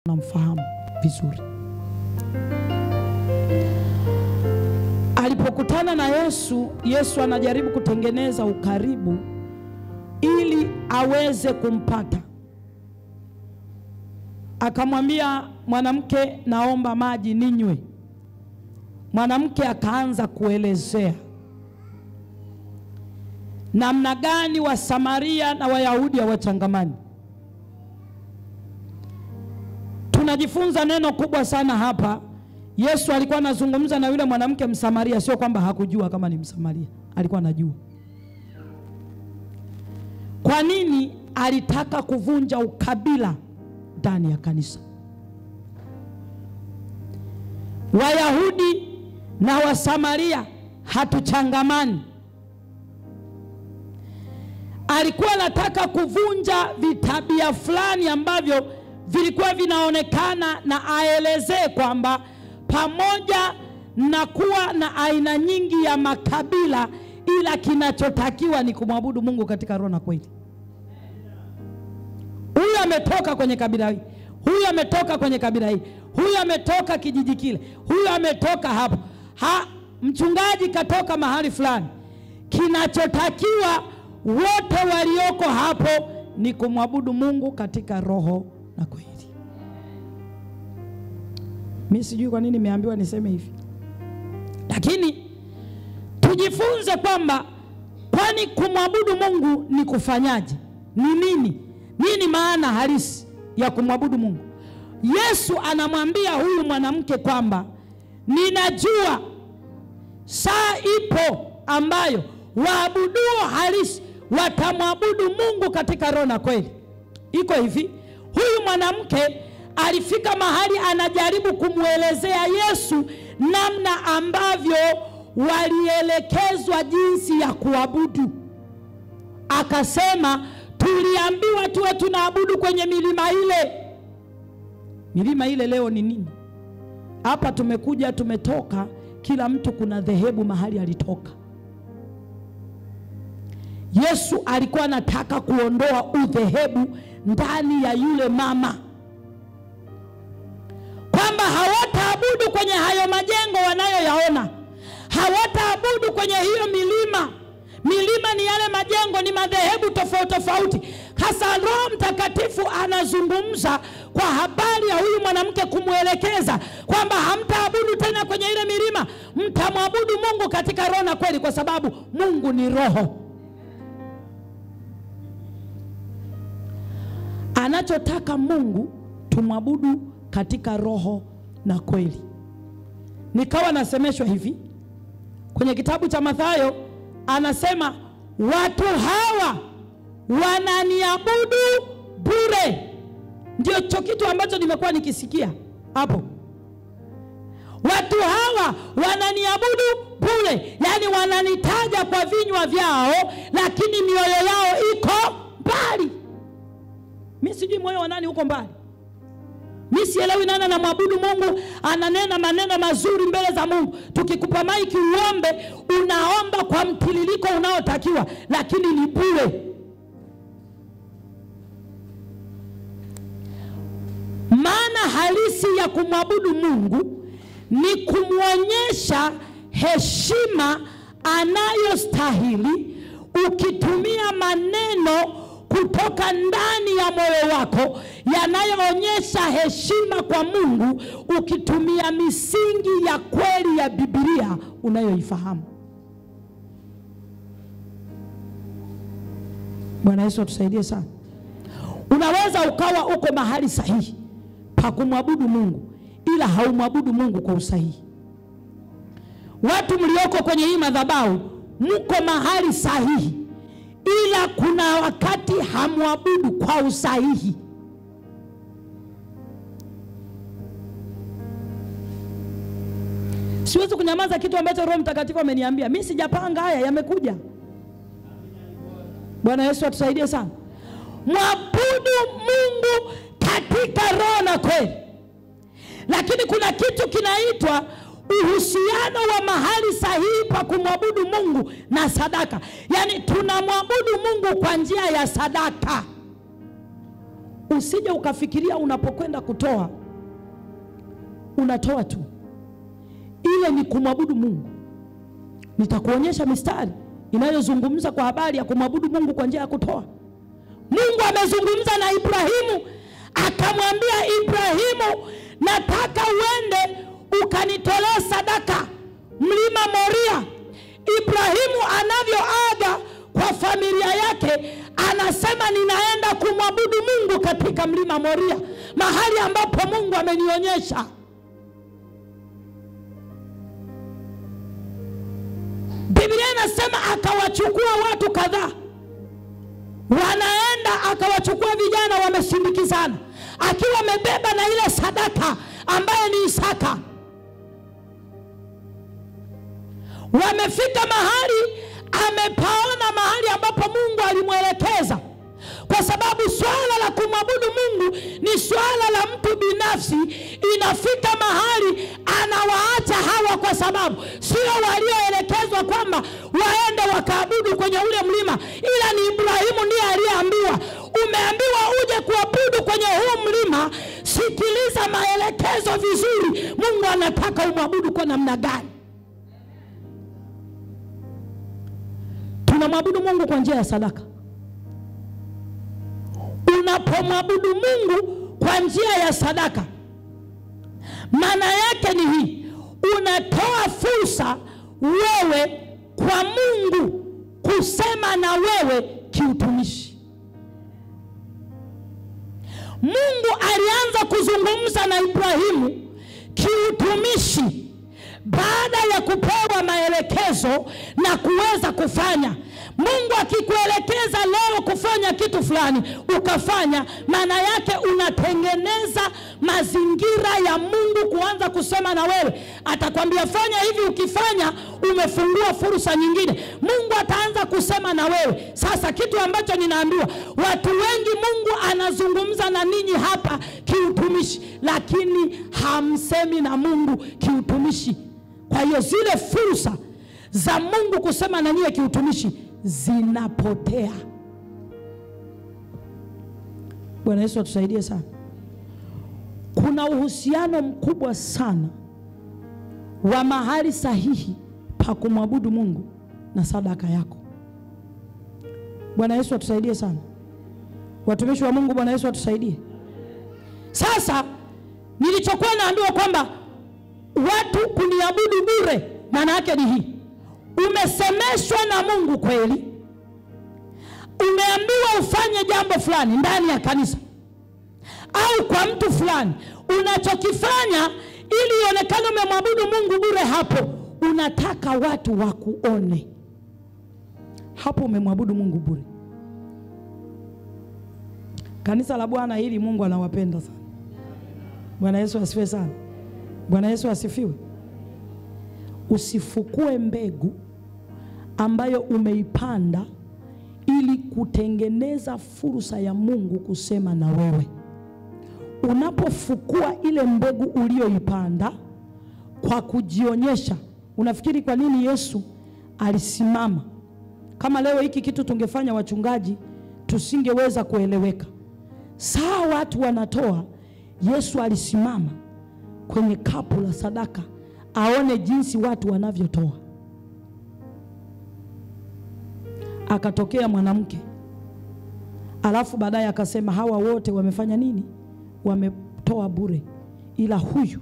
namfahamu vizuri. Alipokutana na Yesu, Yesu anajaribu kutengeneza ukaribu ili aweze kumpata. Akamwambia mwanamke, naomba maji ninywe. Mwanamke akaanza kuelezea namna gani wa Samaria na Wayahudi hawachangamani. Tunajifunza neno kubwa sana hapa. Yesu alikuwa anazungumza na yule mwanamke Msamaria, sio kwamba hakujua kama ni Msamaria, alikuwa anajua. Kwa nini alitaka kuvunja ukabila ndani ya kanisa? Wayahudi na Wasamaria hatuchangamani. Alikuwa anataka kuvunja vitabia fulani ambavyo vilikuwa vinaonekana, na aelezee kwamba pamoja na kuwa na aina nyingi ya makabila, ila kinachotakiwa ni kumwabudu Mungu katika roho na kweli. Huyu ametoka kwenye kabila hili, huyu ametoka kwenye kabila hili, huyu ametoka kijiji kile, huyu ametoka hapo, mchungaji katoka mahali fulani. Kinachotakiwa wote walioko hapo ni kumwabudu Mungu katika roho na kweli. Mimi sijui kwa nini nimeambiwa niseme hivi, lakini tujifunze kwamba kwani kumwabudu Mungu ni kufanyaje? Ni nini? Nini maana halisi ya kumwabudu Mungu? Yesu anamwambia huyu mwanamke kwamba ninajua saa ipo ambayo waabuduo halisi watamwabudu Mungu katika roho na kweli. Iko hivi, huyu mwanamke alifika mahali anajaribu kumuelezea Yesu namna ambavyo walielekezwa jinsi ya kuabudu. Akasema, tuliambiwa tuwe tunaabudu kwenye milima ile. Milima ile leo ni nini? Hapa tumekuja, tumetoka, kila mtu kuna dhehebu mahali alitoka. Yesu alikuwa anataka kuondoa udhehebu ndani ya yule mama, kwamba hawataabudu kwenye hayo majengo wanayoyaona, hawataabudu kwenye hiyo milima. Milima ni yale majengo, ni madhehebu tofauti tofauti. Hasa Roho Mtakatifu anazungumza kwa habari ya huyu mwanamke, kumuelekeza kwamba hamtaabudu tena kwenye ile milima, mtamwabudu Mungu katika roho na kweli, kwa sababu Mungu ni roho. Anachotaka Mungu tumwabudu katika roho na kweli. Nikawa nasemeshwa hivi kwenye kitabu cha Mathayo, anasema watu hawa wananiabudu bure. Ndio kitu ambacho nimekuwa nikisikia hapo. Watu hawa wananiabudu bure, yani wananitaja kwa vinywa vyao, lakini mioyo yao iko mbali. Mimi sijui moyo wa nani uko mbali. Mimi sielewi nani anamwabudu Mungu, ananena maneno mazuri mbele za Mungu. Tukikupa maiki uombe, unaomba kwa mtiririko unaotakiwa, lakini ni bure. Maana halisi ya kumwabudu Mungu ni kumuonyesha heshima anayostahili, ukitumia maneno kutoka ndani ya moyo wako yanayoonyesha heshima kwa Mungu, ukitumia misingi ya kweli ya Biblia unayoifahamu. Bwana Yesu atusaidie sana. Unaweza ukawa uko mahali sahihi pa kumwabudu Mungu, ila haumwabudu Mungu kwa usahihi. Watu mlioko kwenye hii madhabahu mko mahali sahihi, ila kuna wakati hamwabudu kwa usahihi. Siwezi kunyamaza kitu ambacho Roho Mtakatifu ameniambia. Mimi sijapanga haya, yamekuja. Bwana Yesu atusaidie sana. Mwabudu Mungu katika roho na kweli. Lakini kuna kitu kinaitwa uhusiano wa mahali sahihi pa kumwabudu Mungu na sadaka. Yani tunamwabudu Mungu kwa njia ya sadaka. Usije ukafikiria unapokwenda kutoa unatoa tu. Ile ni kumwabudu Mungu. Nitakuonyesha mistari inayozungumza kwa habari ya kumwabudu Mungu kwa njia ya kutoa. Mungu amezungumza na Ibrahimu, akamwambia Ibrahimu, nataka uende ukanitolee sadaka mlima Moria. Ibrahimu anavyoaga kwa familia yake, anasema ninaenda kumwabudu Mungu katika mlima Moria, mahali ambapo Mungu amenionyesha. Biblia inasema akawachukua watu kadhaa, wanaenda akawachukua vijana wamesindikizana, akiwa amebeba na ile sadaka ambaye ni Isaka. Wamefika mahali, amepaona mahali ambapo Mungu alimwelekeza, kwa sababu swala la kumwabudu Mungu ni swala la mtu binafsi. Inafika mahali anawaacha hawa, kwa sababu sio walioelekezwa kwamba waende wakaabudu kwenye ule mlima, ila ni Ibrahimu ndiye aliyeambiwa, umeambiwa uje kuabudu kwenye huu mlima, sikiliza maelekezo vizuri. Mungu anataka umwabudu kwa namna gani? Tunamwabudu Mungu kwa njia ya sadaka. Unapomwabudu Mungu kwa njia ya sadaka, maana yake ni hii: unatoa fursa wewe kwa Mungu kusema na wewe kiutumishi. Mungu alianza kuzungumza na Ibrahimu kiutumishi baada ya kupewa maelekezo na kuweza kufanya. Mungu akikuelekeza leo kufanya kitu fulani ukafanya, maana yake unatengeneza mazingira ya Mungu kuanza kusema na wewe. Atakwambia fanya hivi, ukifanya umefungua fursa nyingine. Mungu ataanza kusema na wewe. Sasa kitu ambacho ninaambiwa, watu wengi Mungu anazungumza na ninyi hapa kiutumishi, lakini hamsemi na Mungu kiutumishi. Kwa hiyo zile fursa za Mungu kusema na nyie kiutumishi zinapotea. Bwana Yesu atusaidie sana. Kuna uhusiano mkubwa sana wa mahali sahihi pa kumwabudu Mungu na sadaka yako. Bwana Yesu atusaidie sana. Watumishi wa Mungu, Bwana Yesu atusaidie. Sasa nilichokuwa naambiwa kwamba watu kuniabudu bure, maana yake ni hii: umesemeshwa na Mungu kweli, umeambiwa ufanye jambo fulani ndani ya kanisa au kwa mtu fulani, unachokifanya ili ionekane umemwabudu Mungu bure, hapo unataka watu wakuone, hapo umemwabudu Mungu bure. Kanisa la Bwana hili Mungu anawapenda sana. Bwana Yesu asifiwe sana. Bwana Yesu asifiwe. Usifukue mbegu ambayo umeipanda ili kutengeneza fursa ya Mungu kusema na wewe. Unapofukua ile mbegu ulioipanda kwa kujionyesha, unafikiri kwa nini Yesu alisimama? Kama leo hiki kitu tungefanya wachungaji, tusingeweza kueleweka. Saa watu wanatoa, Yesu alisimama kwenye kapu la sadaka aone jinsi watu wanavyotoa. Akatokea mwanamke, alafu baadaye akasema hawa wote wamefanya nini? Wametoa bure, ila huyu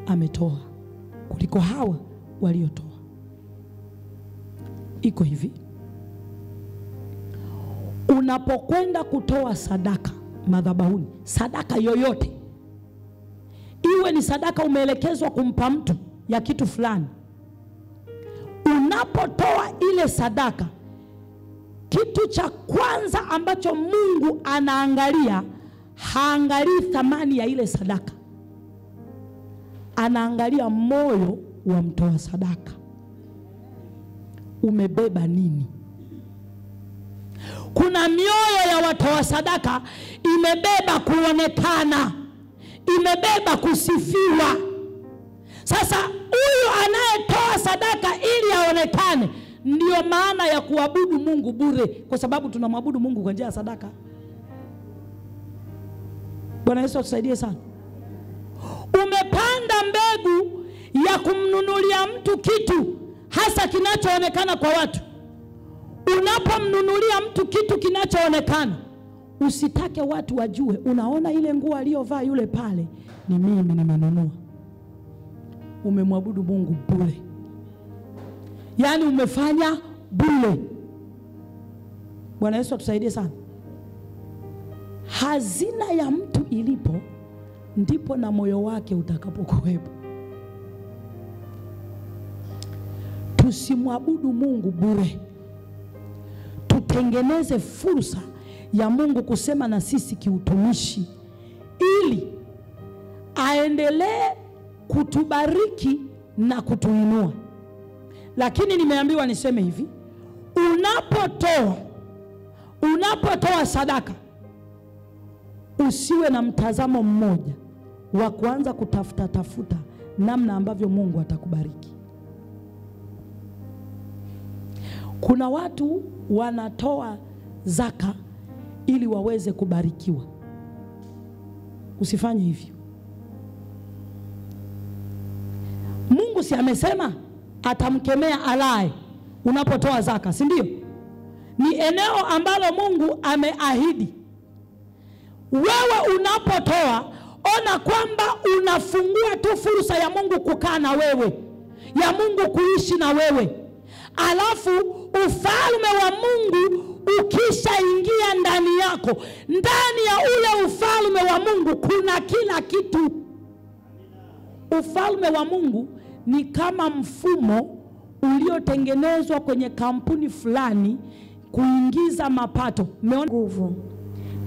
ametoa kuliko hawa waliotoa. Iko hivi: unapokwenda kutoa sadaka madhabahuni, sadaka yoyote, iwe ni sadaka umeelekezwa kumpa mtu ya kitu fulani, unapotoa ile sadaka, kitu cha kwanza ambacho Mungu anaangalia, haangalii thamani ya ile sadaka, anaangalia moyo wa mtoa sadaka. Umebeba nini? Kuna mioyo ya watoa sadaka imebeba kuonekana, imebeba kusifiwa. Sasa huyu anayetoa sadaka ili aonekane, ndio maana ya kuabudu Mungu bure, kwa sababu tunamwabudu Mungu kwa njia ya sadaka. Bwana Yesu atusaidie sana. Umepanda mbegu ya kumnunulia mtu kitu hasa kinachoonekana kwa watu. Unapomnunulia mtu kitu kinachoonekana, usitake watu wajue. Unaona ile nguo aliyovaa yule pale, ni mimi nimenunua. Umemwabudu Mungu bure. Yaani umefanya bure. Bwana Yesu atusaidie sana. Hazina ya mtu ilipo, ndipo na moyo wake utakapokuwepo. Tusimwabudu Mungu bure. Tutengeneze fursa ya Mungu kusema na sisi kiutumishi, ili aendelee kutubariki na kutuinua. Lakini nimeambiwa niseme hivi, unapotoa sadaka, usiwe na mtazamo mmoja wa kuanza kutafuta namna ambavyo Mungu atakubariki. Kuna watu wanatoa zaka ili waweze kubarikiwa. Usifanye hivyo. Mungu si amesema atamkemea alaye unapotoa zaka, si ndio? Ni eneo ambalo Mungu ameahidi. Wewe unapotoa, ona kwamba unafungua tu fursa ya Mungu kukaa na wewe, ya Mungu kuishi na wewe. Alafu ufalme wa Mungu ukishaingia ndani yako, ndani ya ule ufalme wa Mungu kuna kila kitu. Ufalme wa Mungu ni kama mfumo uliotengenezwa kwenye kampuni fulani kuingiza mapato. Nguvu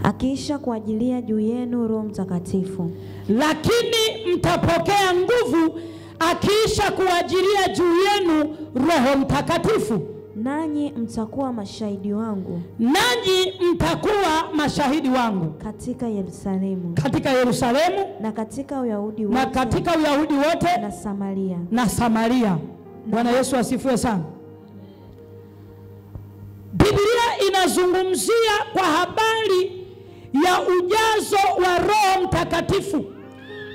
akiisha kuajilia juu yenu Roho Mtakatifu. Lakini mtapokea nguvu akiisha kuajilia juu yenu Roho Mtakatifu. Nanyi mtakuwa mashahidi wangu. Nanyi mtakuwa mashahidi wangu katika Yerusalemu. Katika Yerusalemu na katika Uyahudi wote. Na katika Uyahudi wote na Samaria. Na Samaria. Bwana Yesu asifiwe sana. Biblia inazungumzia kwa habari ya ujazo wa Roho Mtakatifu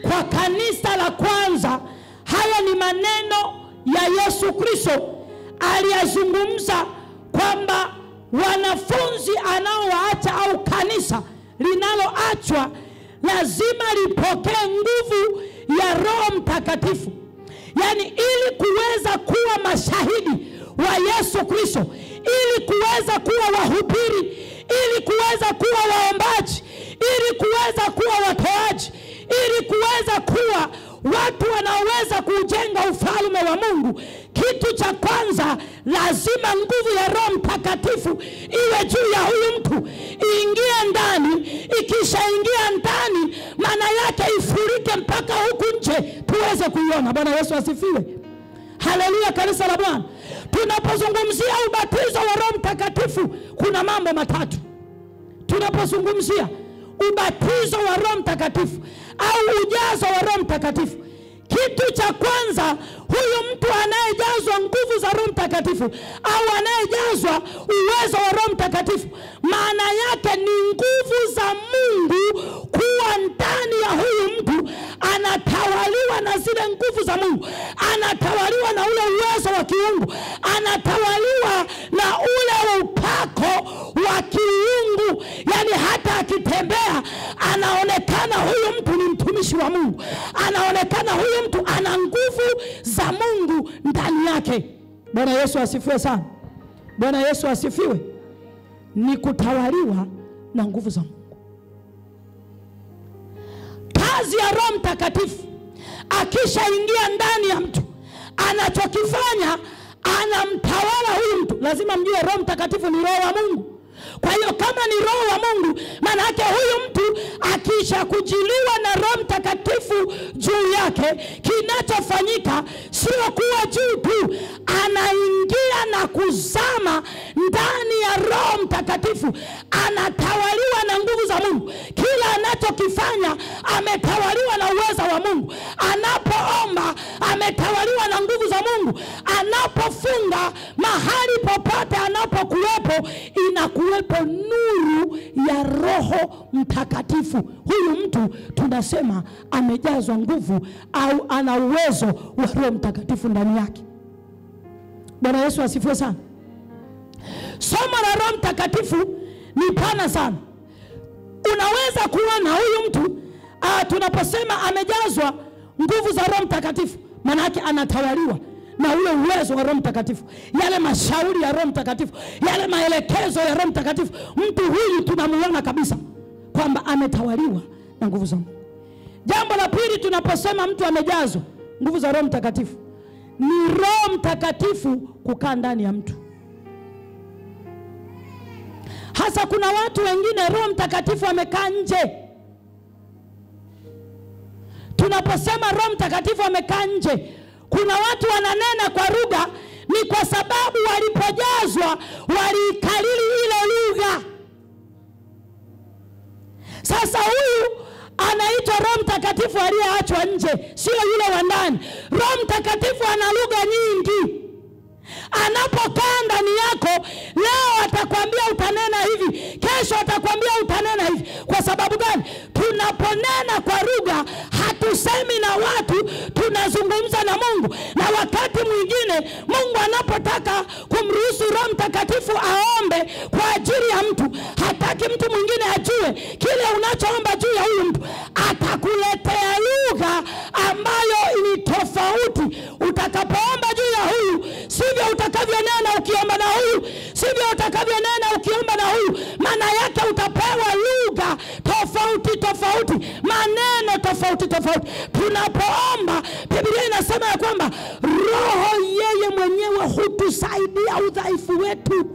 kwa kanisa la kwanza. Haya ni maneno ya Yesu Kristo. Aliyazungumza kwamba wanafunzi anaowaacha au kanisa linaloachwa lazima lipokee nguvu ya Roho Mtakatifu. Yaani ili kuweza kuwa mashahidi wa Yesu Kristo, ili kuweza kuwa wahubiri, ili kuweza kuwa waombaji, ili kuweza kuwa watoaji, ili kuweza kuwa watu wanaoweza kujenga ufalme wa Mungu, kitu cha kwanza lazima nguvu ya Roho Mtakatifu iwe juu ya huyu mtu, iingie ndani. Ikishaingia ndani, maana yake ifurike mpaka huku nje tuweze kuiona. Bwana Yesu asifiwe. Haleluya, kanisa la Bwana. Tunapozungumzia ubatizo wa Roho Mtakatifu, kuna mambo matatu. Tunapozungumzia ubatizo wa Roho Mtakatifu au ujazo wa Roho Mtakatifu, kitu cha kwanza, huyu mtu anayejazwa nguvu za Roho Mtakatifu au anayejazwa uwezo wa Roho Mtakatifu, maana yake ni nguvu za Mungu kuwa ndani ya huyu mtu. Anatawaliwa na zile nguvu za Mungu, anatawaliwa na ule uwezo wa kiungu, anatawaliwa na ule upako wa kiungu. Yani hata akitembea anaonekana huyu mtu ni mtumishi wa Mungu, anaonekana huyu mtu ana nguvu za Mungu ndani yake. Bwana Yesu asifiwe sana. Bwana Yesu asifiwe. Ni kutawaliwa na nguvu za Mungu. Kazi ya Roho Mtakatifu akishaingia ndani ya mtu, anachokifanya anamtawala huyu mtu. Lazima mjue Roho Mtakatifu ni Roho wa Mungu. Kwa hiyo kama ni Roho wa Mungu, maana yake huyu mtu akisha kujiliwa na Roho Mtakatifu juu yake, kinachofanyika sio kuwa juu tu, anaingia na kuzama ndani ya Roho Mtakatifu. Anatawaliwa na nguvu za Mungu. Kila anachokifanya ametawaliwa na uwezo wa Mungu. Anapoomba ametawaliwa na nguvu za Mungu anapofunga mahali popote anapokuwepo, inakuwepo nuru ya Roho Mtakatifu. Huyu mtu tunasema amejazwa nguvu au ana uwezo wa Roho Mtakatifu ndani yake. Bwana Yesu asifiwe sana. Somo la Roho Mtakatifu ni pana sana. Unaweza kuona huyu mtu tunaposema amejazwa nguvu za Roho Mtakatifu, maana yake anatawaliwa na ule uwezo wa Roho Mtakatifu, yale mashauri ya Roho Mtakatifu, yale maelekezo ya Roho Mtakatifu. Mtu huyu tunamuona kabisa kwamba ametawaliwa na nguvu za Mungu. Jambo la pili, tunaposema mtu amejazwa nguvu za Roho Mtakatifu, ni Roho Mtakatifu kukaa ndani ya mtu. Hasa kuna watu wengine Roho Mtakatifu amekaa nje. Tunaposema Roho Mtakatifu amekaa nje, kuna watu wananena kwa lugha ni kwa sababu walipojazwa waliikalili ile lugha. Sasa huyu anaitwa Roho Mtakatifu aliyeachwa nje, sio yule wa ndani. Roho Mtakatifu ana lugha nyingi. Anapokaa ndani yako, leo atakwambia utanena hivi, kesho atakwambia utanena hivi. Kwa sababu gani? Tunaponena kwa lugha hatusemi na watu, tunazungumza na Mungu. Na wakati mwingine Mungu anapotaka kumruhusu Roho Mtakatifu aombe kwa ajili ya mtu, hataki mtu mwingine ajue kile unachoomba juu ya huyu mtu. Atakuletea lugha ambayo ni tofauti. Utakapoomba juu ya huyu, sivyo utakavyonena ukiomba na huyu, sivyo utakavyonena ukiomba na huyu. Maana yake utapewa lugha tofauti tofauti, maneno tofauti tofauti. Tunapoomba, Biblia inasema ya kwamba Roho yeye mwenyewe hutusaidia udhaifu wetu.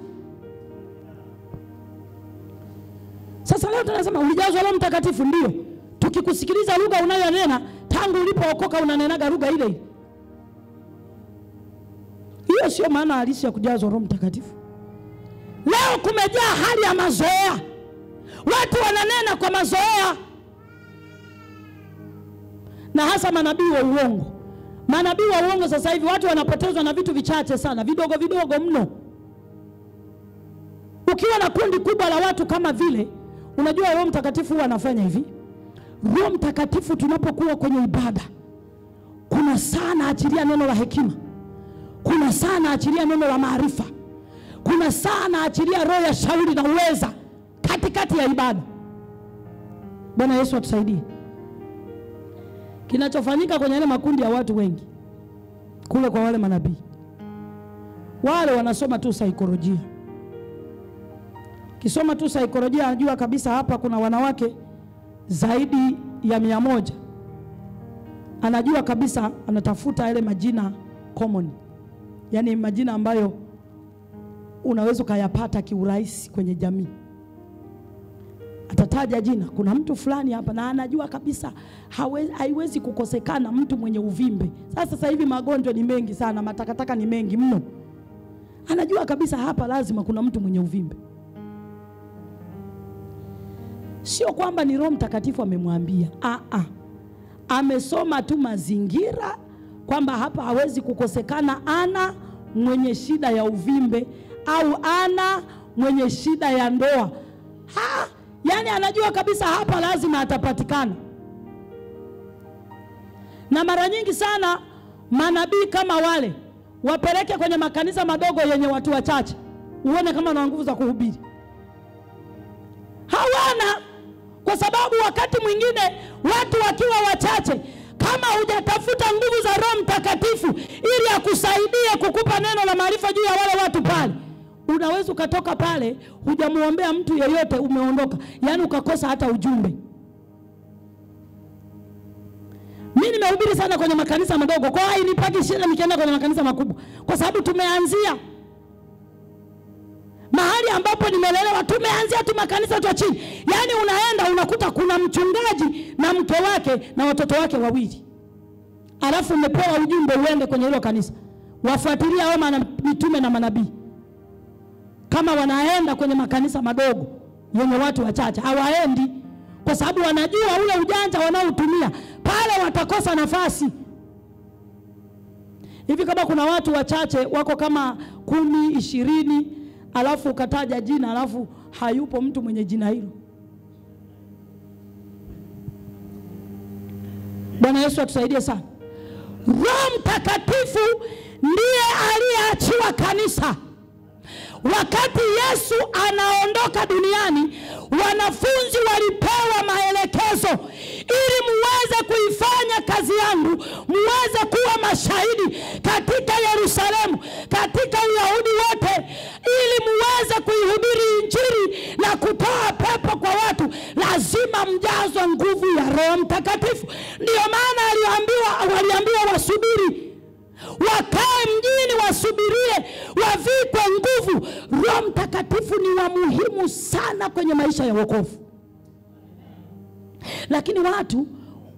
Sasa leo tunasema ulijazwa Roho Mtakatifu. Ndio, tukikusikiliza lugha unayonena tangu ulipookoka unanenaga lugha ile ile. Hiyo sio maana halisi ya kujazwa Roho Mtakatifu. Leo kumejaa hali ya mazoea. Watu wananena kwa mazoea. Na hasa manabii wa uongo. Manabii wa uongo sasa hivi watu wanapotezwa na vitu vichache sana, vidogo vidogo mno. Ukiwa na kundi kubwa la watu kama vile, unajua Roho Mtakatifu huwa anafanya hivi. Roho Mtakatifu tunapokuwa kwenye ibada, kuna sana achilia neno la hekima, kuna sana achilia neno la maarifa, kuna sana achilia roho ya shauri na uweza katikati ya ibada. Bwana Yesu atusaidie. Kinachofanyika kwenye yale makundi ya watu wengi kule kwa wale manabii, wale wanasoma tu saikolojia. Kisoma tu saikolojia anajua kabisa hapa kuna wanawake zaidi ya 100. Anajua kabisa anatafuta yale majina common, yani majina ambayo unaweza kuyapata kiurahisi kwenye jamii. Atataja jina, kuna mtu fulani hapa, na anajua kabisa haiwezi kukosekana mtu mwenye uvimbe. Sasa hivi magonjwa ni mengi sana, matakataka ni mengi mno. Anajua kabisa hapa lazima kuna mtu mwenye uvimbe. Sio kwamba ni Roho Mtakatifu amemwambia. Amesoma tu mazingira kwamba hapa hawezi kukosekana Ana mwenye shida ya uvimbe au Ana mwenye shida ya ndoa. Yani anajua kabisa hapa lazima atapatikana. Na mara nyingi sana manabii kama wale wapeleke kwenye makanisa madogo yenye watu wachache, uone kama wana nguvu za kuhubiri. Hawana, kwa sababu wakati mwingine watu wakiwa wachache, kama hujatafuta nguvu za Roho Mtakatifu ili akusaidie kukupa neno la maarifa juu ya wale watu pale, unaweza ukatoka pale hujamuombea mtu yeyote, umeondoka, yani ukakosa hata ujumbe. Mimi nimehubiri sana kwenye makanisa madogo, kwa hiyo nipaki shida nikienda kwenye makanisa makubwa, kwa sababu tumeanzia mahali ambapo nimelelewa, tumeanzia tu makanisa tu chini. Yani unaenda unakuta kuna mchungaji na mke wake na watoto wake wawili, alafu umepewa ujumbe uende kwenye hilo kanisa, wafuatilia hao mitume na manabii. Kama wanaenda kwenye makanisa madogo yenye watu wachache, hawaendi, kwa sababu wanajua ule ujanja wanaotumia pale watakosa nafasi. Hivi kama kuna watu wachache wako kama 10, 20, alafu ukataja jina alafu hayupo mtu mwenye jina hilo. Bwana Yesu atusaidie sana. Roho Mtakatifu ndiye aliyeachiwa kanisa. Wakati Yesu anaondoka duniani, wanafunzi walipewa maelekezo, ili muweze kuifanya kazi yangu, muweze kuwa mashahidi katika Yerusalemu, katika Uyahudi wote, ili muweze kuihubiri Injili na kutoa pepo kwa watu, lazima mjazwe nguvu ya Roho Mtakatifu. Ndio maana waliambiwa wasubiri, wakae mjini wasubirie, wavikwe nguvu. Roho Mtakatifu ni wa muhimu sana kwenye maisha ya wokovu. Lakini watu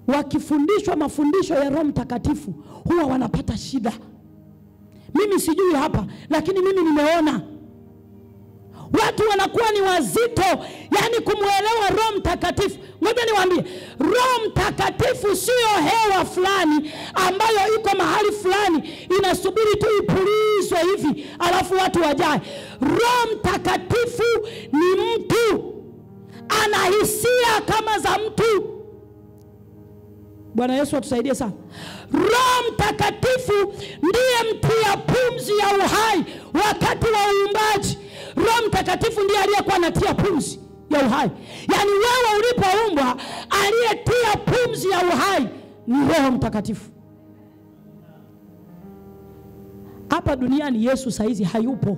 wakifundishwa mafundisho ya Roho Mtakatifu huwa wanapata shida. Mimi sijui hapa, lakini mimi nimeona watu wanakuwa ni wazito, yani kumuelewa Roho Mtakatifu. Ngoja niwaambie, Roho Mtakatifu sio hewa fulani ambayo iko mahali fulani inasubiri tu ipulizwe hivi alafu watu wajae. Roho Mtakatifu ni mtu, ana hisia kama za mtu. Bwana Yesu atusaidie sana. Roho Mtakatifu ndiye mtia pumzi ya uhai wakati wa uumbaji. Roho Mtakatifu ndiye aliyekuwa anatia pumzi ya uhai. Yani wewe ulipoumbwa, aliyetia pumzi ya uhai ni Roho Mtakatifu. Hapa duniani Yesu saizi hayupo.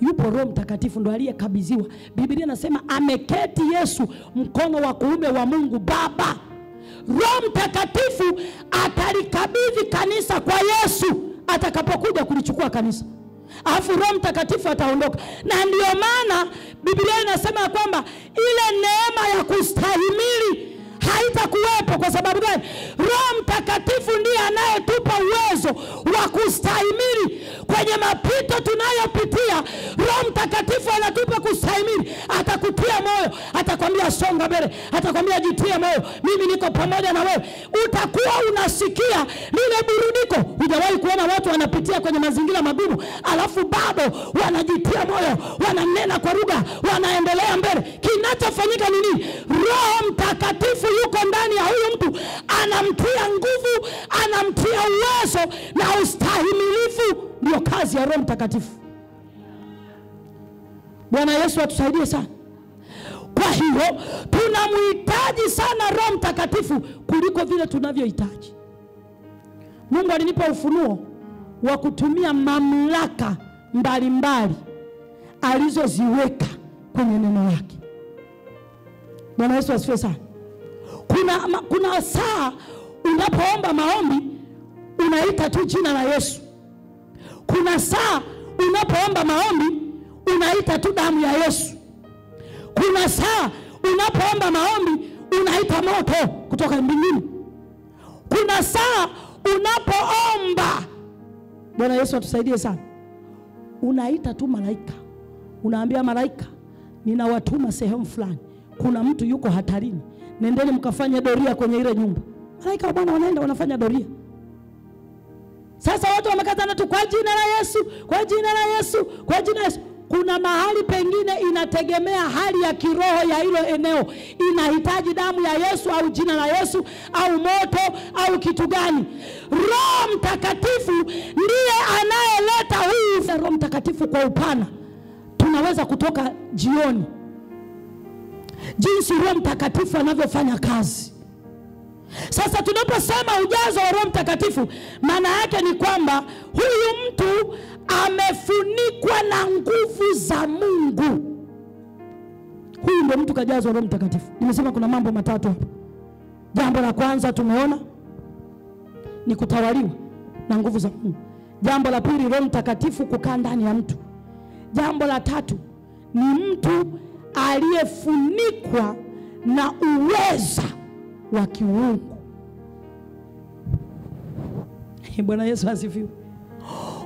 Yupo Roho Mtakatifu ndo aliyekabidhiwa. Biblia inasema ameketi Yesu mkono wa kuume wa Mungu Baba. Roho Mtakatifu atalikabidhi kanisa kwa Yesu atakapokuja kulichukua kanisa. Alafu Roho Mtakatifu ataondoka. Na ndio maana Biblia inasema kwamba ile neema ya kustahimili haitakuwepo. Kwa sababu gani? Roho Mtakatifu ndiye anayetupa uwezo wa kustahimili kwenye mapito tunayopitia. Roho Mtakatifu anatupa kustahimili. Atakutia moyo, atakwambia songa mbele, atakwambia jitie moyo, mimi niko pamoja na wewe. Utakuwa unasikia lile burudiko. Hujawahi kuona watu wanapitia kwenye mazingira magumu alafu bado wanajitia moyo, wananena kwa lugha, wanaendelea mbele? Kinachofanyika ni nini? Roho Mtakatifu yuko ndani ya huyu mtu, anamtia nguvu, anamtia uwezo na ustahimilifu. Ndio kazi ya Roho Mtakatifu. Bwana Yesu atusaidie sana. Kwa hiyo tunamhitaji sana Roho Mtakatifu kuliko vile tunavyohitaji. Mungu alinipa ufunuo wa kutumia mamlaka mbalimbali alizoziweka kwenye neno lake. Bwana Yesu asifiwe sana. Kuna saa unapoomba maombi unaita tu jina la Yesu. Kuna saa unapoomba maombi unaita tu damu ya Yesu. Kuna saa unapoomba maombi unaita moto kutoka mbinguni. Kuna saa unapoomba, Bwana Yesu atusaidie sana, unaita tu malaika. Unaambia malaika, ninawatuma sehemu fulani, kuna mtu yuko hatarini, nendeni mkafanye doria kwenye ile nyumba. Malaika wa Bwana wanaenda wanafanya doria. Sasa watu wamekatana tu kwa jina la Yesu, kwa jina la Yesu, kwa jina la Yesu. Kuna mahali pengine inategemea hali ya kiroho ya hilo eneo. Inahitaji damu ya Yesu au jina la Yesu au moto au kitu gani? Roho Mtakatifu ndiye anayeleta huyu. Roho Mtakatifu kwa upana tunaweza kutoka jioni jinsi Roho Mtakatifu anavyofanya kazi. Sasa tunaposema ujazo wa Roho Mtakatifu, maana yake ni kwamba huyu mtu amefunikwa na nguvu za Mungu. Huyu ndio mtu kajazwa Roho Mtakatifu. Nimesema kuna mambo matatu hapa. Jambo la kwanza tumeona ni kutawaliwa na nguvu za Mungu. Jambo la pili, Roho Mtakatifu kukaa ndani ya mtu. Jambo la tatu ni mtu aliyefunikwa na uweza wa kiungu. Bwana Yesu asifiwe.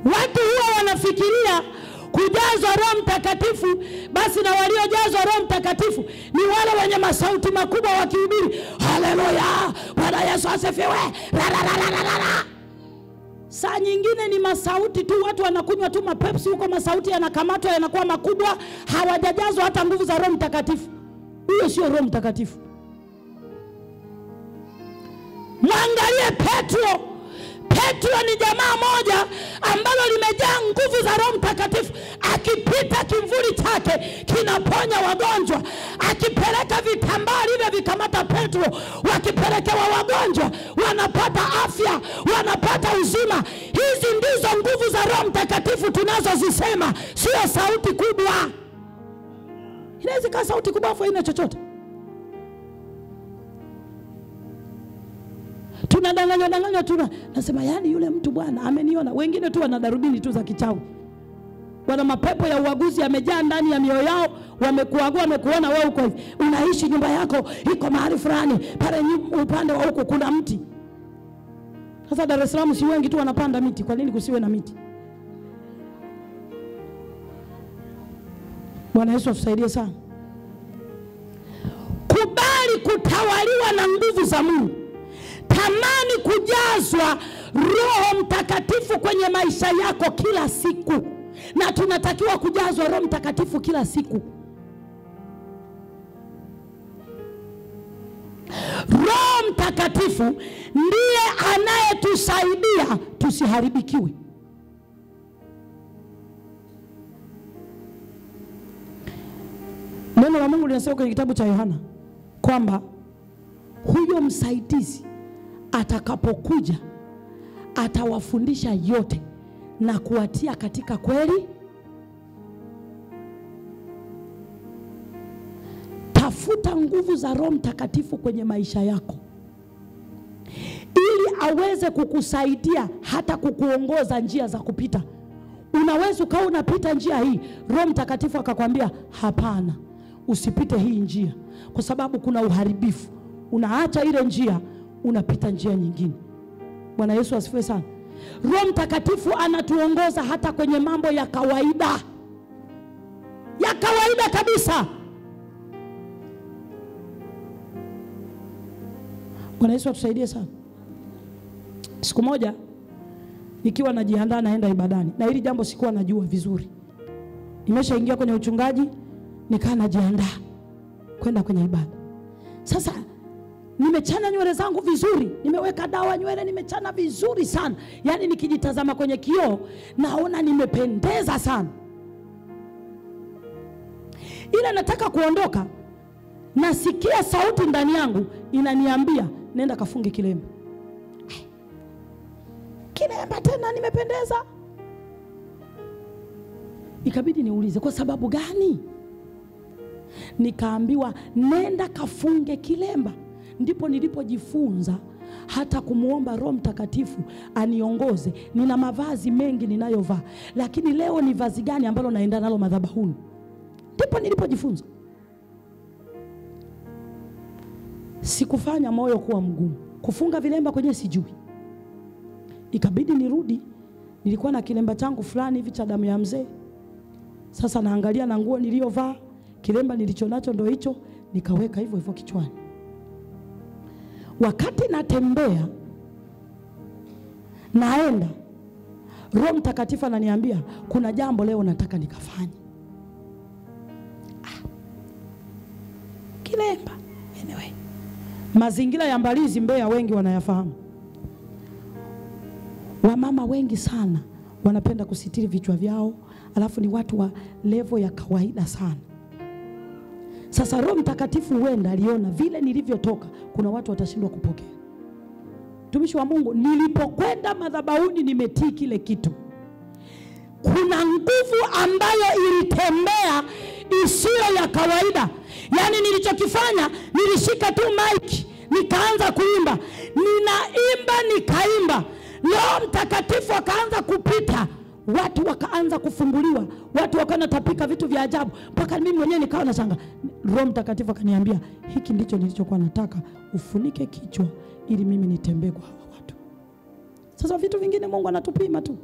Watu huwa wanafikiria kujazwa Roho Mtakatifu basi na waliojazwa Roho Mtakatifu ni wale wenye masauti makubwa wakihubiri haleluya, Bwana Yesu asifiwe, la la la la la la. Saa nyingine ni masauti tu, watu wanakunywa tu mapepsi huko, masauti yanakamatwa yanakuwa makubwa, hawajajazwa hata nguvu za Roho Mtakatifu. Huyo sio Roho Mtakatifu. Mwangalie Petro. Petro ni jamaa moja ambalo limejaa nguvu za Roho Mtakatifu. Akipita kimvuli chake kinaponya wagonjwa. Akipeleka vitambaa vile vikamata Petro, wakipelekewa wagonjwa wanapata afya, wanapata uzima. Hizi ndizo nguvu za Roho Mtakatifu tunazozisema, sio sauti kubwa. Inaweza kuwa sauti kubwa afu haina chochote. Tunadanganya nasema yani yule mtu bwana ameniona. Wengine tu wana darubini tu za kichawi. Wana mapepo ya uaguzi yamejaa ndani ya mioyo yao, wamekuagua, wamekuona wewe uko hivi. Unaishi nyumba yako iko mahali fulani, pale upande wa huko kuna mti. Sasa Dar es Salaam si wengi tu wanapanda miti, kwa nini kusiwe na miti? Bwana Yesu atusaidie sana. Kubali kutawaliwa na nguvu za Mungu. Tamani kujazwa Roho Mtakatifu kwenye maisha yako kila siku. Na tunatakiwa kujazwa Roho Mtakatifu kila siku. Roho Mtakatifu ndiye anayetusaidia tusiharibikiwe. Neno la Mungu linasema kwenye kitabu cha Yohana kwamba huyo msaidizi atakapokuja atawafundisha yote na kuwatia katika kweli. Tafuta nguvu za Roho Mtakatifu kwenye maisha yako ili aweze kukusaidia hata kukuongoza njia za kupita. Unaweza ukawa unapita njia hii, Roho Mtakatifu akakwambia hapana, usipite hii njia kwa sababu kuna uharibifu. Unaacha ile njia, unapita njia nyingine. Bwana Yesu asifiwe sana. Roho Mtakatifu anatuongoza hata kwenye mambo ya kawaida. Ya kawaida kabisa. Bwana Yesu atusaidie sana. Siku moja nikiwa najiandaa naenda ibadani, na hili jambo sikuwa najua vizuri. Nimeshaingia kwenye uchungaji, nikaa najiandaa kwenda kwenye ibada. Sasa nimechana nywele zangu vizuri, nimeweka dawa nywele, nimechana vizuri sana. Yaani nikijitazama kwenye kioo naona nimependeza sana. Ila nataka kuondoka, nasikia sauti ndani yangu inaniambia nenda kafunge kilemba. Kilemba tena nimependeza. Ikabidi niulize kwa sababu gani? Nikaambiwa nenda kafunge kilemba. Ndipo nilipojifunza hata kumuomba Roho Mtakatifu aniongoze. Nina mavazi mengi ninayovaa, lakini leo ni vazi gani ambalo naenda nalo madhabahuni? Ndipo nilipojifunza. Sikufanya moyo kuwa mgumu. Kufunga vilemba kwenye sijui. Ikabidi nirudi. Nilikuwa na kilemba changu fulani hivi cha damu ya mzee. Sasa naangalia na nguo niliyovaa, kilemba nilichonacho ndo hicho, nikaweka hivyo hivyo kichwani. Wakati natembea naenda, Roho Mtakatifu ananiambia kuna jambo leo nataka nikafanye. Kilemba. Anyway, mazingira ya Mbalizi Mbeya wengi wanayafahamu. Wamama wengi sana wanapenda kusitiri vichwa vyao, alafu ni watu wa level ya kawaida sana. Sasa Roho Mtakatifu huenda aliona vile nilivyotoka kuna watu watashindwa kupokea. Mtumishi wa Mungu, nilipokwenda madhabahuni nimetii kile kitu. Kuna nguvu ambayo ilitembea isiyo ya kawaida. Yaani nilichokifanya, nilishika tu mic, nikaanza kuimba. Ninaimba, nikaimba. Roho Mtakatifu akaanza kupita. Watu wakaanza kufunguliwa, watu wakaanza tapika vitu vya ajabu, mpaka mimi mwenyewe nikawa nashangaa. Roho Mtakatifu akaniambia, hiki ndicho nilichokuwa nataka, ufunike kichwa ili mimi nitembee kwa hawa watu. Sasa vitu vingine Mungu anatupima tu.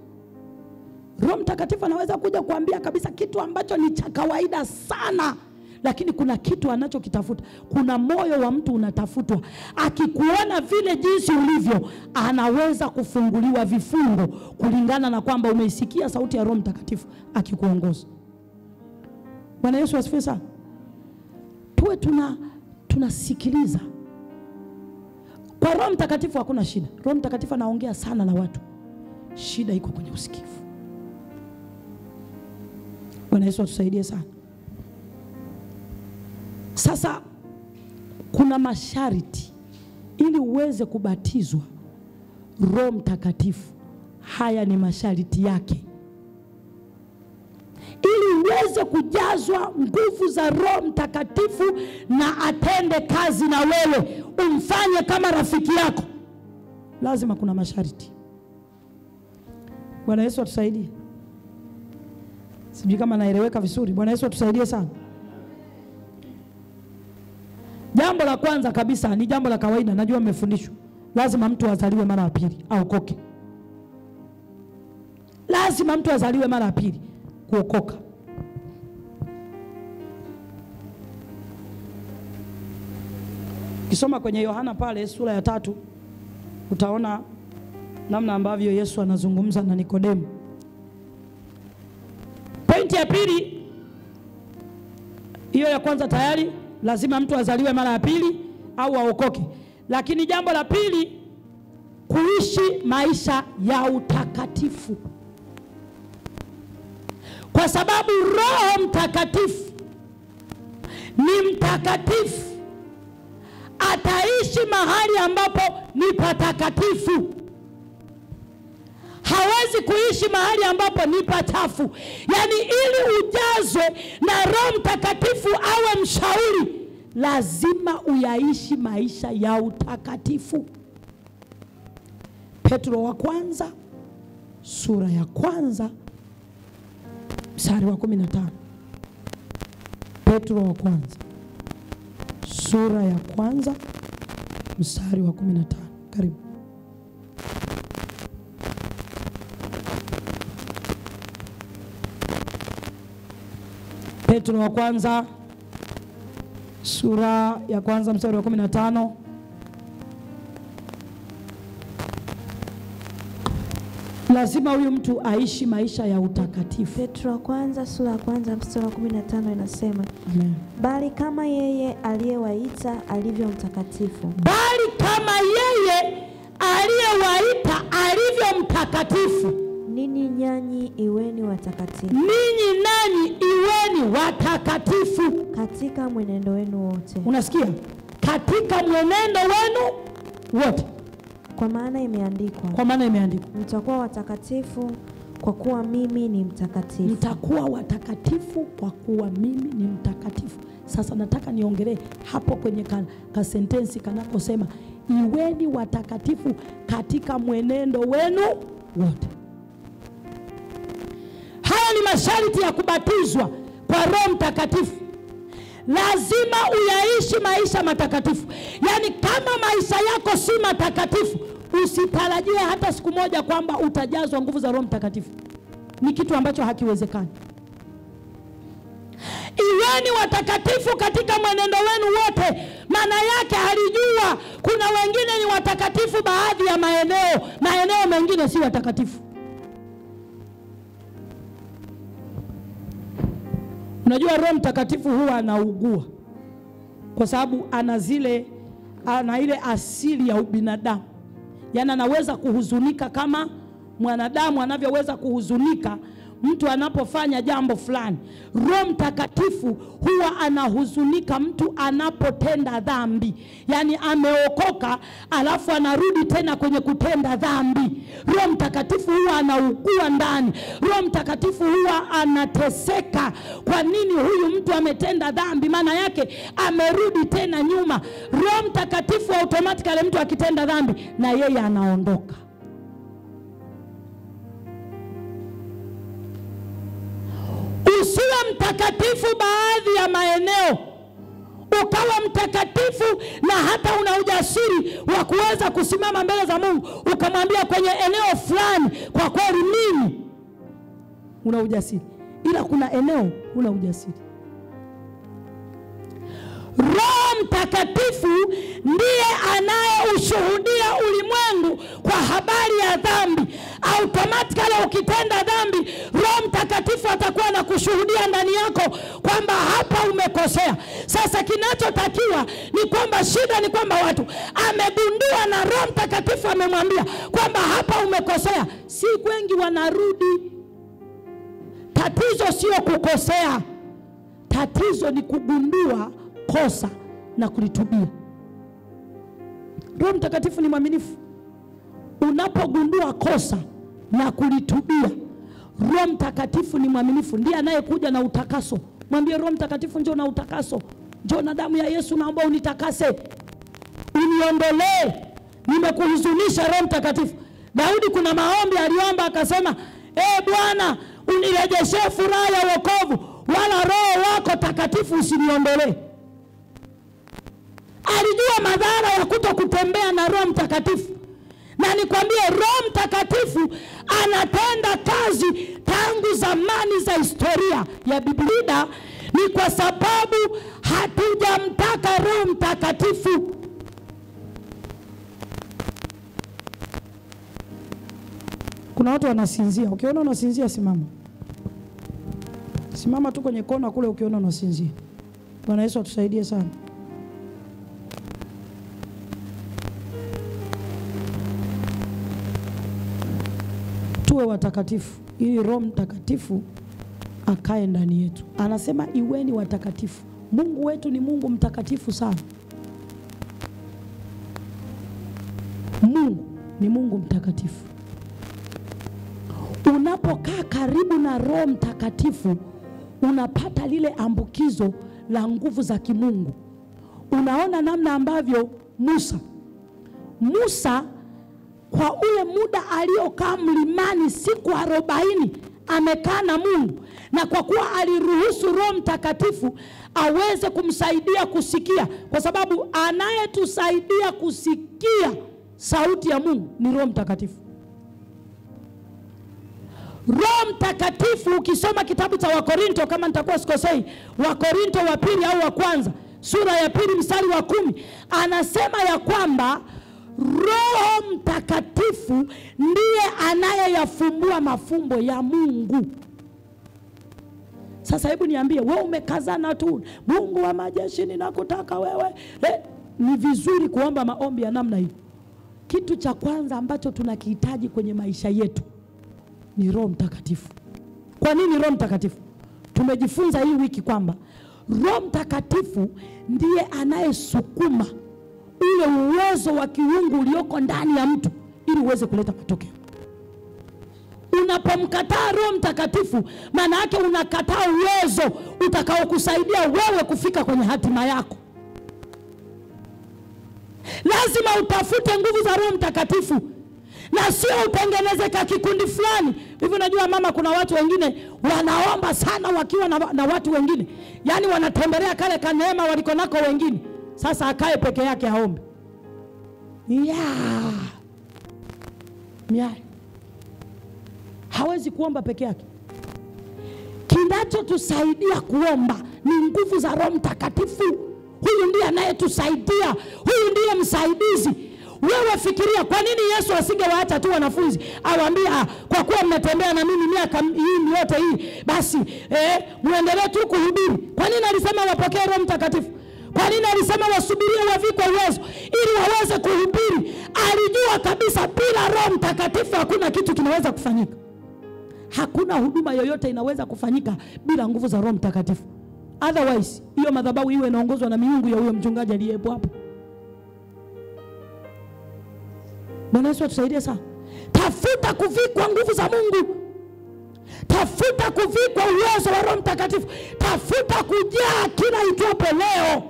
Roho Mtakatifu anaweza kuja kuambia kabisa kitu ambacho ni cha kawaida sana, lakini kuna kitu anachokitafuta. Kuna moyo wa mtu unatafutwa. Akikuona vile jinsi ulivyo, anaweza kufunguliwa vifungo kulingana na kwamba umeisikia sauti ya Roho Mtakatifu akikuongoza. Bwana Yesu asifiwe sana. Tuwe tunasikiliza. Kwa Roho Mtakatifu hakuna shida. Roho Mtakatifu anaongea sana na watu. Shida iko kwenye usikivu. Bwana Yesu atusaidie sana. Sasa kuna masharti ili uweze kubatizwa Roho Mtakatifu. Haya ni masharti yake. Ili uweze kujazwa nguvu za Roho Mtakatifu na atende kazi na wewe, umfanye kama rafiki yako, lazima kuna masharti. Bwana Yesu atusaidie. Sijui kama naeleweka vizuri. Bwana Yesu atusaidie sana. Jambo la kwanza kabisa ni jambo la kawaida, najua mmefundishwa. Lazima mtu azaliwe mara ya pili aokoke. Lazima mtu azaliwe mara ya pili kuokoka. Kisoma kwenye Yohana pale sura ya 3, utaona namna ambavyo Yesu anazungumza na Nikodemu. Pointi ya pili, hiyo ya kwanza tayari, lazima mtu azaliwe mara ya pili au aokoke. Lakini jambo la pili, kuishi maisha ya utakatifu. Kwa sababu Roho Mtakatifu ni mtakatifu, ataishi mahali ambapo ni patakatifu. Hawezi kuishi mahali ambapo ni pachafu. Yaani ili ujazwe na Roho Mtakatifu awe mshauri, lazima uyaishi maisha ya utakatifu. Petro wa kwanza sura ya kwanza mstari wa 15. Petro wa kwanza sura ya kwanza mstari wa 15. Karibu. Petro wa kwanza sura ya kwanza mstari wa 15. Lazima huyu mtu aishi maisha ya utakatifu. Petro wa kwanza sura ya kwanza mstari wa 15 inasema, Amen. Bali kama yeye aliyewaita alivyo mtakatifu. Bali kama yeye aliyewaita alivyo mtakatifu, ninyi nanyi iweni watakatifu. Ninyi nanyi iweni watakatifu katika mwenendo wenu wote. Unasikia? Katika mwenendo wenu wote. Kwa maana imeandikwa. Kwa maana imeandikwa. Mtakuwa watakatifu kwa kuwa mimi ni mtakatifu. Mtakuwa watakatifu kwa kuwa mimi ni mtakatifu. Sasa nataka niongelee hapo kwenye ka sentensi kanaposema iweni watakatifu katika mwenendo wenu wote. Haya ni masharti ya kubatizwa kwa Roho Mtakatifu. Lazima uyaishi maisha matakatifu. Yaani kama maisha yako si matakatifu, usitarajie hata siku moja kwamba utajazwa nguvu za Roho Mtakatifu. Ni kitu ambacho hakiwezekani. Iweni watakatifu katika mwenendo wenu wote. Maana yake alijua kuna wengine ni watakatifu baadhi ya maeneo mengine si watakatifu. Unajua Roho Mtakatifu huwa anaugua kwa sababu ana ile asili ya ubinadamu. Yaani anaweza kuhuzunika kama mwanadamu anavyoweza kuhuzunika mtu anapofanya jambo fulani. Roho Mtakatifu huwa anahuzunika mtu anapotenda dhambi. Yaani ameokoka alafu anarudi tena kwenye kutenda dhambi. Roho Mtakatifu huwa anaugua ndani. Roho Mtakatifu huwa anateseka. Kwa nini huyu mtu ametenda dhambi? Maana yake amerudi tena nyuma. Roho Mtakatifu automatically mtu akitenda dhambi na yeye anaondoka. Usiwe mtakatifu baadhi ya maeneo, ukawa mtakatifu na hata una ujasiri wa kuweza kusimama mbele za Mungu ukamwambia kwenye eneo fulani, kwa kweli mimi una ujasiri, ila kuna eneo una ujasiri. Roho Mtakatifu ndiye anayeushuhudia ulimwengu kwa habari ya dhambi. Automatically ukitenda dhambi, Roho Mtakatifu atakuwa na kushuhudia ndani yako kwamba hapa umekosea. Sasa kinachotakiwa ni kwamba, shida ni kwamba watu amegundua na Roho Mtakatifu amemwambia kwamba hapa umekosea. Si wengi wanarudi. Tatizo sio kukosea. Tatizo ni kugundua kosa na kulitubia. Roho Mtakatifu ni mwaminifu. Unapogundua kosa na kulitubia, Roho Mtakatifu ni mwaminifu, ndiye anayekuja na utakaso. Mwambie Roho Mtakatifu, njoo na utakaso. Njoo na damu ya Yesu, naomba unitakase. Uniondolee, nimekuhuzunisha Roho Mtakatifu. Daudi kuna maombi aliomba akasema, Bwana, unirejeshe furaha ya wokovu, wala Roho wako takatifu usiniondolee. Alijua madhara ya kutokutembea na Roho Mtakatifu. Na nikwambie, Roho Mtakatifu anatenda kazi tangu zamani za historia ya Biblia, ni kwa sababu hatujamtaka Roho Mtakatifu. Kuna watu wanasinzia. Ukiona unasinzia, simama. Simama tu kwenye kona kule ukiona unasinzia. Bwana Yesu atusaidie sana. Tuwe watakatifu ili Roho Mtakatifu akae ndani yetu. Anasema iweni watakatifu. Mungu wetu ni Mungu mtakatifu sana. Mungu ni Mungu mtakatifu. Unapokaa karibu na Roho Mtakatifu, unapata lile ambukizo la nguvu za kimungu. Unaona namna ambavyo Musa kwa ule muda aliokaa mlimani siku 40 amekaa na Mungu, na kwa kuwa aliruhusu Roho Mtakatifu aweze kumsaidia kusikia, kwa sababu anayetusaidia kusikia sauti ya Mungu ni Roho Mtakatifu. Roho Mtakatifu, ukisoma kitabu cha Wakorinto, kama nitakuwa sikosei, Wakorinto wa pili au wa kwanza, sura ya 2 mstari wa 10, anasema ya kwamba Roho Mtakatifu ndiye anayeyafumbua mafumbo ya Mungu. Sasa hebu niambie, wewe umekazana tu, Mungu wa majeshi ninakutaka wewe. Ni vizuri kuomba maombi ya namna hiyo. Kitu cha kwanza ambacho tunakihitaji kwenye maisha yetu ni Roho Mtakatifu. Kwa nini Roho Mtakatifu? Tumejifunza hii wiki kwamba Roho Mtakatifu ndiye anayesukuma ule uwezo wa kiungu ulioko ndani ya mtu ili uweze kuleta matokeo. Unapomkataa Roho Mtakatifu, maana yake unakataa uwezo utakaokusaidia wewe kufika kwenye hatima yako. Lazima utafute nguvu za Roho Mtakatifu, na sio utengeneze kikundi fulani. Hivi unajua mama, kuna watu wengine wanaomba sana wakiwa na watu wengine. Yaani wanatembelea kale kaneema waliko nako wengine. Sasa akae peke yake aombe. Hawezi kuomba peke yake. Kinachotusaidia kuomba ni nguvu za Roho Mtakatifu. Huyu ndiye anayetusaidia. Huyu ndiye msaidizi. Wewe fikiria, kwa nini Yesu asingewaacha tu wanafunzi awaambia, kwa kuwa mnatembea na mimi miaka hii yote hii, basi muendelee tu kuhubiri? Kwa nini alisema wapokee Roho Mtakatifu? Kwa nini alisema wasubirie wavikwe uwezo ili waweze kuhubiri? Alijua kabisa bila Roho Mtakatifu hakuna kitu kinaweza kufanyika. Hakuna huduma yoyote inaweza kufanyika bila nguvu za Roho Mtakatifu. Otherwise, hiyo madhabahu iwe inaongozwa na miungu ya huyo mchungaji aliyepo hapo. Bwana Yesu atusaidie sana. Tafuta kuvikwa nguvu za Mungu. Tafuta kuvikwa uwezo wa Roho Mtakatifu. Tafuta kujaa kila itwapo leo.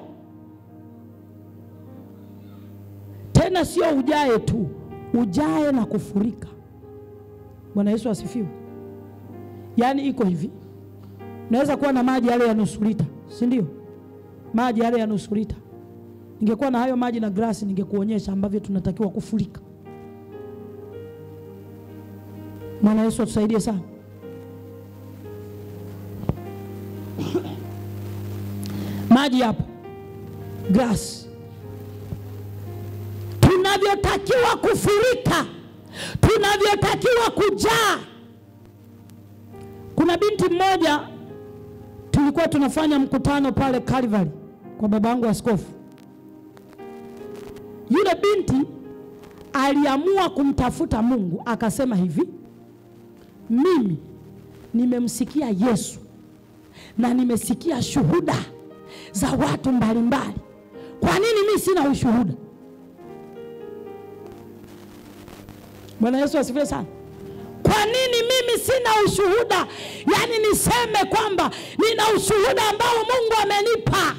Tena sio ujae tu, ujae na kufurika. Bwana Yesu asifiwe. Yaani iko hivi. Unaweza kuwa na maji yale ya nusu lita, si ndio? Maji yale ya nusu lita. Ningekuwa na hayo maji na glasi, ningekuonyesha ambavyo tunatakiwa kufurika. Bwana Yesu atusaidie sana. Maji hapo. Grass. Tunavyotakiwa kufurika, tunavyotakiwa kujaa. Kuna binti mmoja tulikuwa tunafanya mkutano pale Calvary kwa babangu askofu. Yule binti aliamua kumtafuta Mungu, akasema hivi, mimi nimemsikia Yesu na nimesikia shuhuda za watu mbalimbali. Kwa nini mimi sina ushuhuda? Bwana Yesu asifiwe sana. Kwa nini mimi sina ushuhuda? Yaani niseme kwamba nina ushuhuda ambao Mungu amenipa,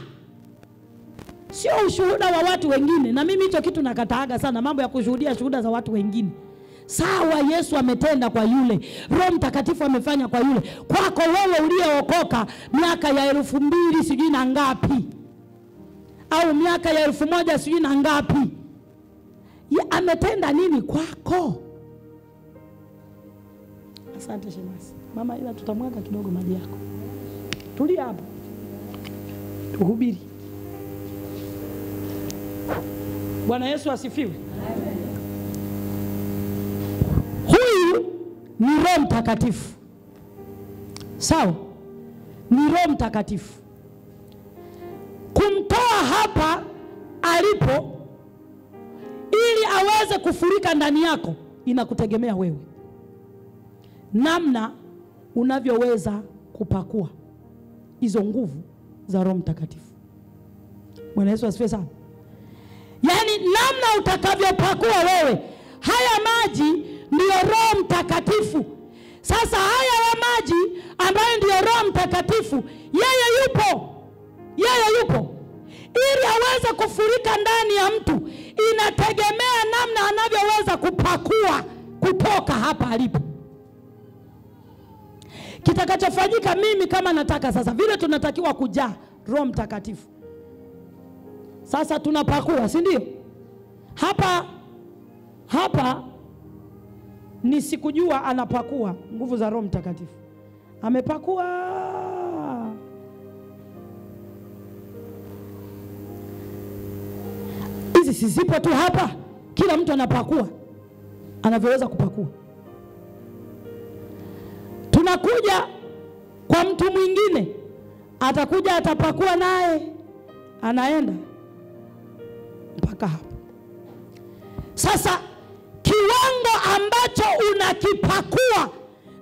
sio ushuhuda wa watu wengine. Na mimi hicho kitu nakataaga sana, mambo ya kushuhudia shuhuda za watu wengine. Sawa, Yesu ametenda kwa yule, Roho Mtakatifu amefanya kwa yule. Kwako wewe uliyeokoka miaka ya 2000 sijui na ngapi, au miaka ya 1000 sijui na ngapi, ametenda nini kwako? Asante shemasi. Mama, ila tutamwaga kidogo maji yako. Tulia hapo, tuhubiri. Bwana Yesu asifiwe. Huyu ni Roho Mtakatifu. Sawa? Ni Roho Mtakatifu. Kumtoa hapa alipo ili aweze kufurika ndani yako inakutegemea wewe, namna unavyoweza kupakua hizo nguvu za Roho Mtakatifu. Bwana Yesu asifiwe sana. Yaani namna utakavyopakua wewe. Haya maji ndio Roho Mtakatifu. Sasa haya ya maji ambayo ndio Roho Mtakatifu, yeye yupo ili aweze kufurika ndani ya mtu. Inategemea namna anavyoweza kupakua kutoka hapa alipo. Kitakachofanyika, mimi kama nataka sasa, vile tunatakiwa kujaa Roho Mtakatifu, sasa tunapakua, si ndio? Hapa ni sikujua anapakua nguvu za Roho Mtakatifu. Amepakua. Hizi sizipo tu hapa, kila mtu anapakua anavyoweza kupakua. Tunakuja kwa mtu mwingine, atakuja atapakua naye, anaenda mpaka hapo. Sasa kiwango ambacho unakipakua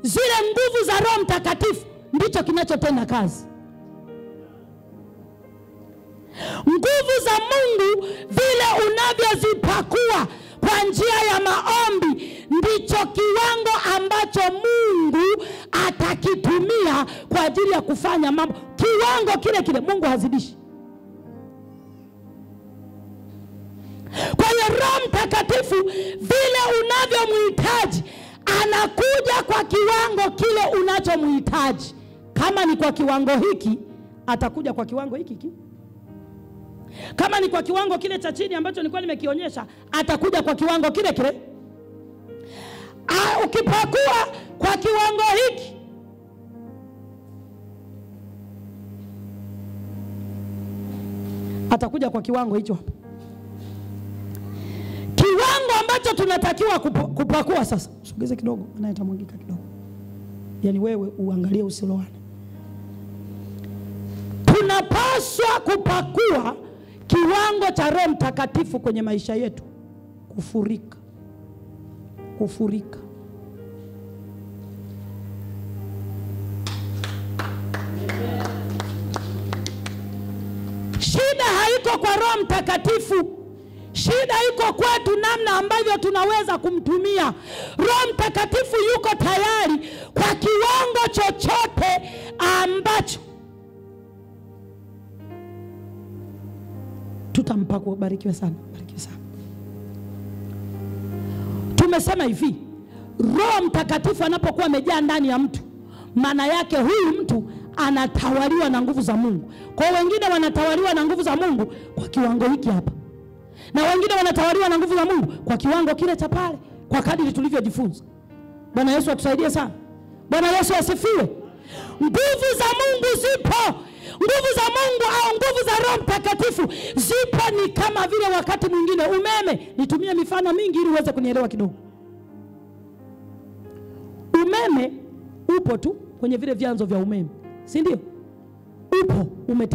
zile nguvu za Roho Mtakatifu ndicho kinachotenda kazi. Nguvu za Mungu vile unavyozipakua kwa njia ya maombi ndicho kiwango ambacho Mungu atakitumia kwa ajili ya kufanya mambo. Kiwango kile kile, Mungu hazidishi. Kwa hiyo Roho Mtakatifu vile unavyomhitaji anakuja kwa kiwango kile unachomhitaji. Kama ni kwa kiwango hiki, atakuja kwa kiwango hiki. Kama ni kwa kiwango kile cha chini ambacho nilikuwa nimekionyesha, atakuja kwa kiwango kile kile. Ukipakua kwa kiwango hiki, atakuja kwa kiwango hicho hapo. Kiwango ambacho tunatakiwa kupakua sasa. Sogeze kidogo, anayetamwagika kidogo. Yaani wewe uangalie usiloane. Tunapaswa kupakua kiwango cha Roho Mtakatifu kwenye maisha yetu. Kufurika. Shida haiko kwa Roho Mtakatifu. Shida iko kwetu namna ambavyo tunaweza kumtumia. Roho Mtakatifu yuko tayari kwa kiwango chochote ambacho tutampakua. Barikiwe sana. Tumesema hivi, Roho Mtakatifu anapokuwa amejaa ndani ya mtu, maana yake huyu mtu anatawaliwa na nguvu za Mungu. Kwa wengine wanatawaliwa na nguvu za Mungu kwa kiwango hiki hapa, na wengine wanatawaliwa na nguvu za Mungu kwa kiwango kile cha pale, kwa kadiri tulivyojifunza. Bwana Yesu atusaidie sana. Bwana Yesu asifiwe. Nguvu za Mungu zipo, Nguvu za Mungu au nguvu za Roho Mtakatifu zipo, ni kama vile wakati mwingine umeme. Nitumie mifano mingi ili uweze kunielewa kidogo. Umeme upo tu kwenye vile vyanzo vya umeme, si ndio? Upo